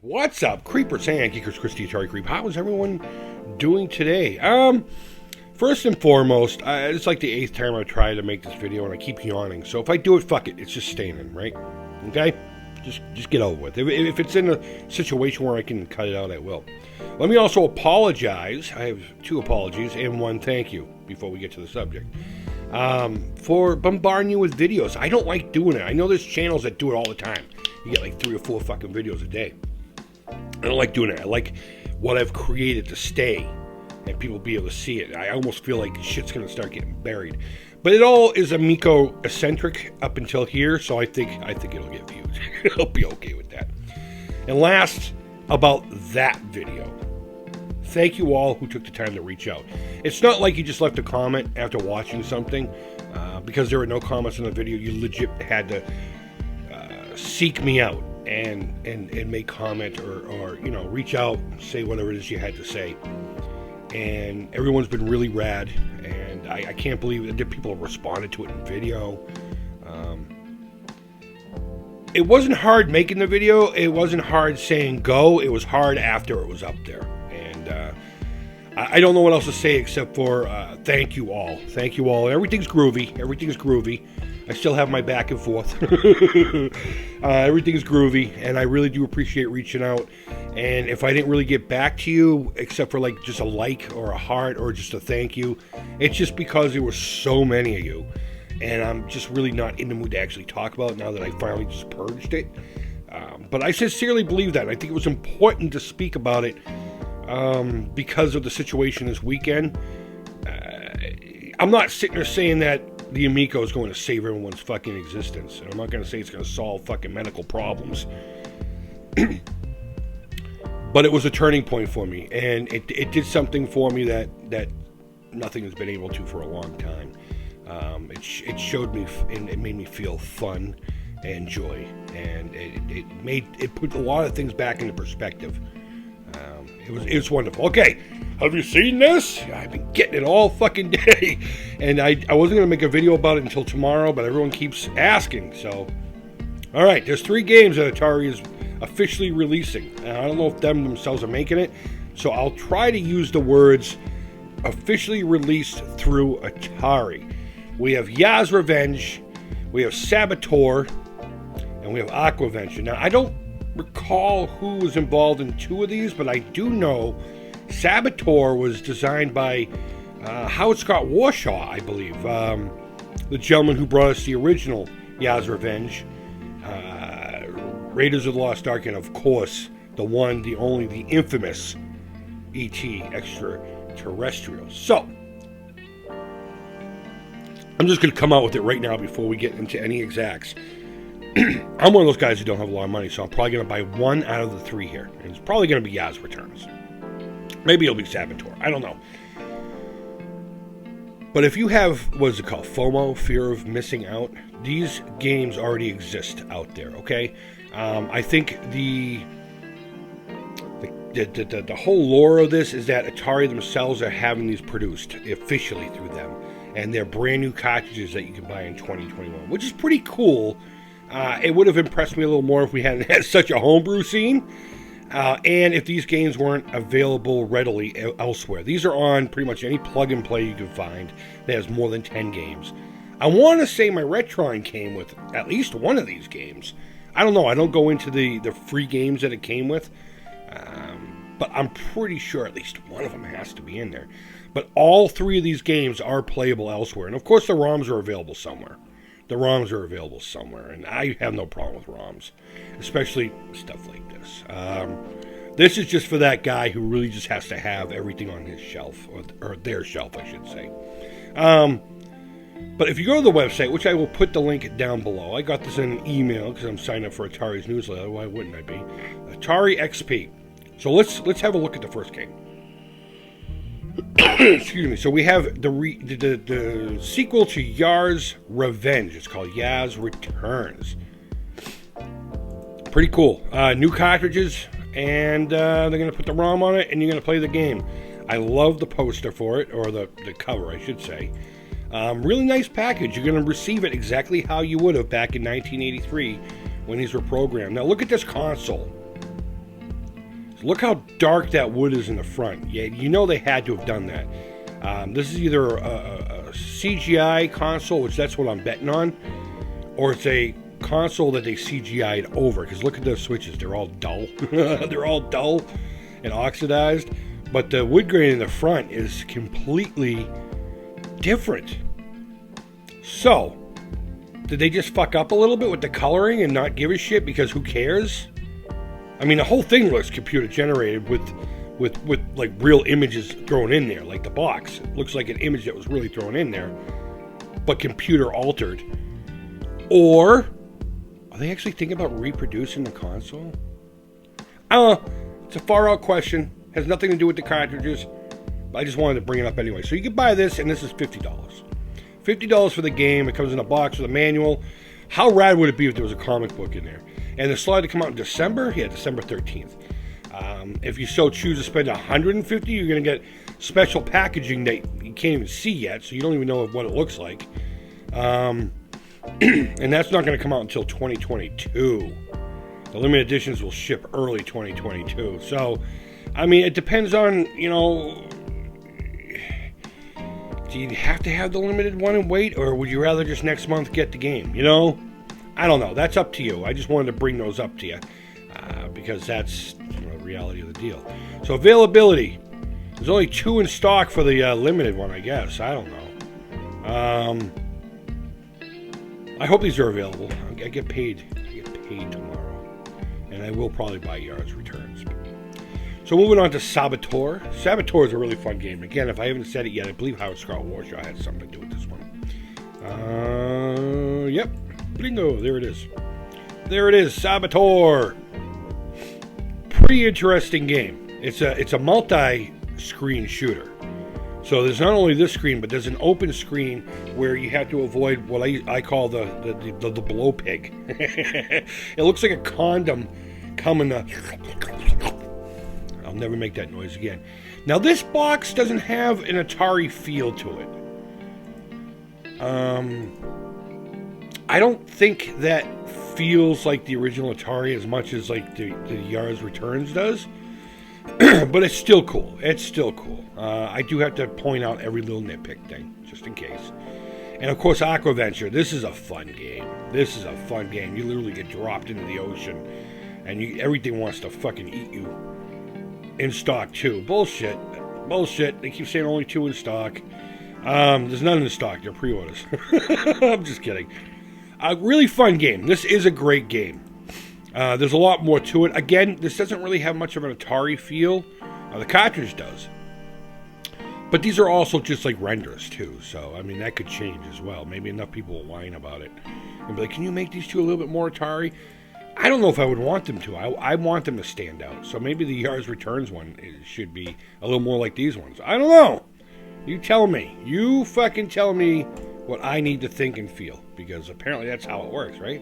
What's up, Creepers and Geekers? Christy, Atari Creep. How is everyone doing today? First and foremost, it's like the 8th time I try to make this video and I keep yawning. So if I do it, fuck it. It's just staying in, right? Okay? Just get over with. If it's in a situation where I can cut it out, I will. Let me also apologize. I have 2 apologies and 1 thank you before we get to the subject. For bombarding you with videos. I don't like doing it. I know there's channels that do it all the time. You get like 3 or 4 fucking videos a day. I don't like doing it. I like what I've created to stay and people be able to see it. I almost feel like shit's going to start getting buried. But it all is Amico-eccentric up until here, so I think it'll get views. I'll be okay with that. And last, about that video. Thank you all who took the time to reach out. It's not like you just left a comment after watching something. Because there were no comments in the video, you legit had to seek me out and make comment or you know, reach out, say whatever it is you had to say. And everyone's been really rad, and I can't believe that people have responded to it in video. It wasn't hard making the video. It wasn't hard saying go. It was hard after it was up there. And I don't know what else to say except for thank you all. Thank you all. Everything's groovy. Everything's groovy. I still have my back and forth. Everything's groovy, and I really do appreciate reaching out. And if I didn't really get back to you, except for like just a like or a heart or just a thank you, it's just because there were so many of you. And I'm just really not in the mood to actually talk about it now that I finally just purged it. But I sincerely believe that. I think it was important to speak about it because of the situation this weekend. I'm not sitting there saying that the Amico is going to save everyone's fucking existence. And I'm not going to say it's going to solve fucking medical problems. But it was a turning point for me. And it did something for me that nothing has been able to for a long time. It showed me, and it made me feel fun and joy. And it put a lot of things back into perspective. It was wonderful. Okay, have you seen this? I've been getting it all fucking day. And I wasn't going to make a video about it until tomorrow, but everyone keeps asking. So, all right, there's 3 games that Atari is officially releasing. I don't know if them themselves are making it. So I'll try to use the words officially released through Atari. We have Yaz Revenge, we have Saboteur, and we have Aquaventure. Now, I don't recall who was involved in 2 of these, but I do know Saboteur was designed by Howard Scott Warshaw, I believe, the gentleman who brought us the original Yaz Revenge, Raiders of the Lost Ark, and of course the one, the only, the infamous E.T. Extraterrestrial. So I'm just going to come out with it right now before we get into any exacts. I'm one of those guys who don't have a lot of money, so I'm probably going to buy 1 out of the 3 here. And it's probably going to be Yaz Returns. Maybe it'll be Saboteur. I don't know. But if you have, what is it called? FOMO, fear of missing out. These games already exist out there, okay? I think the whole lore of this is that Atari themselves are having these produced officially through them. And they're brand new cartridges that you can buy in 2021, which is pretty cool. It would have impressed me a little more if we hadn't had such a homebrew scene. And if these games weren't available readily elsewhere. These are on pretty much any plug-and-play you can find that has more than 10 games. I want to say my Retron came with at least one of these games. I don't know. I don't go into the free games that it came with. But I'm pretty sure at least one of them has to be in there. But all 3 of these games are playable elsewhere. And of course the ROMs are available somewhere. And I have no problem with ROMs. Especially stuff like this. This is just for that guy who really just has to have everything on his shelf. Or their shelf, I should say. But if you go to the website, which I will put the link down below. I got this in an email because I'm signed up for Atari's newsletter. Why wouldn't I be? Atari XP. So let's have a look at the first game. Excuse me. So we have the sequel to Yaz Revenge. It's called Yaz Returns. Pretty cool. New cartridges, and they're going to put the ROM on it, and you're going to play the game. I love the poster for it, or the cover, I should say. Really nice package. You're going to receive it exactly how you would have back in 1983 when these were programmed. Now look at this console. Look how dark that wood is in the front. Yeah, you know they had to have done that. This is either a CGI console, which that's what I'm betting on, or it's a console that they CGI'd over. Because look at those switches. They're all dull. They're all dull and oxidized. But the wood grain in the front is completely different. So, did they just fuck up a little bit with the coloring and not give a shit because who cares? I mean, the whole thing looks computer generated with like real images thrown in there, like the box. It looks like an image that was really thrown in there, but computer altered. Or are they actually thinking about reproducing the console? I don't know. It's a far out question. Has nothing to do with the cartridges. But I just wanted to bring it up anyway. So you can buy this, and this is $50. $50 for the game. It comes in a box with a manual. How rad would it be if there was a comic book in there? And the slide to come out in December? Yeah, December 13th. If you so choose to spend $150, you're going to get special packaging that you can't even see yet, so you don't even know what it looks like. And that's not going to come out until 2022. The limited editions will ship early 2022. So, I mean, it depends on, you know, do you have to have the limited one and wait, or would you rather just next month get the game, you know? I don't know. That's up to you. I just wanted to bring those up to you because that's the reality of the deal. So availability. There's only 2 in stock for the limited one, I guess. I don't know. I hope these are available. I get paid. I get paid tomorrow. And I will probably buy Yards Returns. So moving on to Saboteur. Saboteur is a really fun game. Again, if I haven't said it yet, I believe Howard Scott Warshaw had something to do with this one. Yep. Bingo, there it is. There it is, Saboteur. Pretty interesting game. It's a multi-screen shooter. So there's not only this screen, but there's an open screen where you have to avoid what I call the blow pig. It looks like a condom coming to... I'll never make that noise again. Now this box doesn't have an Atari feel to it. I don't think that feels like the original Atari as much as like the Yards Returns does. But it's still cool. It's still cool. I do have to point out every little nitpick thing, just in case. And of course, Aquaventure. This is a fun game. This is a fun game. You literally get dropped into the ocean, and everything wants to fucking eat you. In stock too. Bullshit. Bullshit. They keep saying only 2 in stock. There's none in stock. They're pre-orders. I'm just kidding. A really fun game. This is a great game. There's a lot more to it. Again, this doesn't really have much of an Atari feel. The cartridge does. But these are also just like renders too. So, I mean, that could change as well. Maybe enough people will whine about it. And be like, can you make these two a little bit more Atari? I don't know if I would want them to. I want them to stand out. So maybe the Yards Returns one should be a little more like these ones. I don't know. You tell me. You fucking tell me what I need to think and feel. Because apparently that's how it works, right?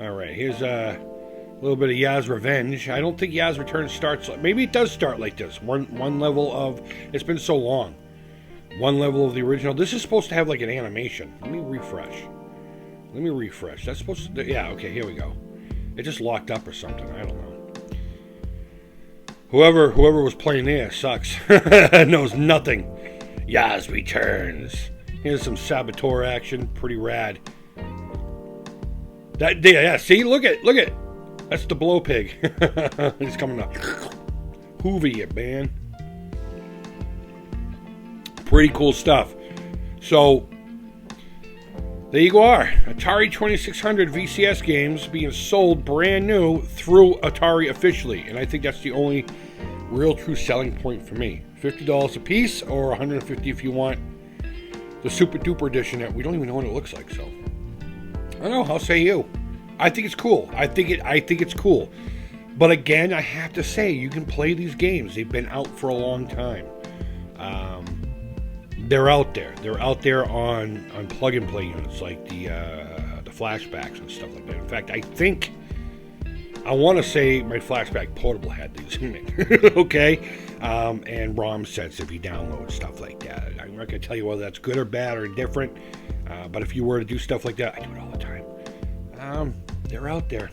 Alright, here's a little bit of Yaz Revenge. I don't think Yaz Returns starts... Maybe it does start like this. One level of... It's been so long. One level of the original. This is supposed to have like an animation. Let me refresh. That's supposed to... Yeah, okay, here we go. It just locked up or something. I don't know. Whoever was playing there sucks. Knows nothing. Yaz Returns. Here's some Saboteur action. Pretty rad. Yeah, see? Look at. That's the blow pig. He's coming to hoover you, man. Pretty cool stuff. So, there you go are. Atari 2600 VCS games being sold brand new through Atari officially. And I think that's the only real true selling point for me. $50 a piece or $150 if you want the super duper edition that we don't even know what it looks like. So, I don't know. How say you? I think it's cool. I think it's cool. But again, I have to say, you can play these games. They've been out for a long time. They're out there. They're out there on plug and play units like the flashbacks and stuff like that. In fact, I want to say my flashback portable had these in it. Okay, and ROM sets if you download stuff like that. I'm not going to tell you whether that's good or bad or indifferent. But if you were to do stuff like that, I do it all the time. They're out there.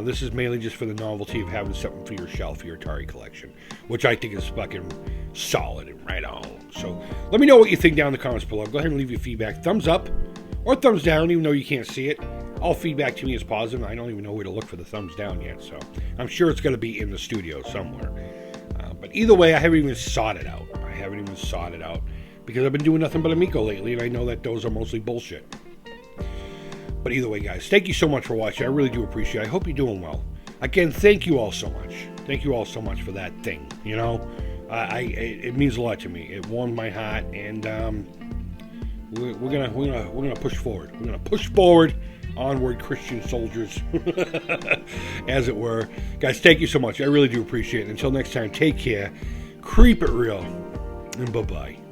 This is mainly just for the novelty of having something for your shelf, for your Atari collection, which I think is fucking solid and right on. So let me know what you think down in the comments below. Go ahead and leave your feedback. Thumbs up or thumbs down, even though you can't see it. All feedback to me is positive. I don't even know where to look for the thumbs down yet, so I'm sure it's going to be in the studio somewhere. But either way, I haven't even sought it out. Because I've been doing nothing but Amico lately, and I know that those are mostly bullshit. But either way, guys, thank you so much for watching. I really do appreciate it. I hope you're doing well. Again, thank you all so much. Thank you all so much for that thing, you know? It means a lot to me. It warmed my heart, and we're gonna push forward. We're gonna push forward, onward, Christian soldiers, as it were. Guys, thank you so much. I really do appreciate it. Until next time, take care. Creep it real, and bye-bye.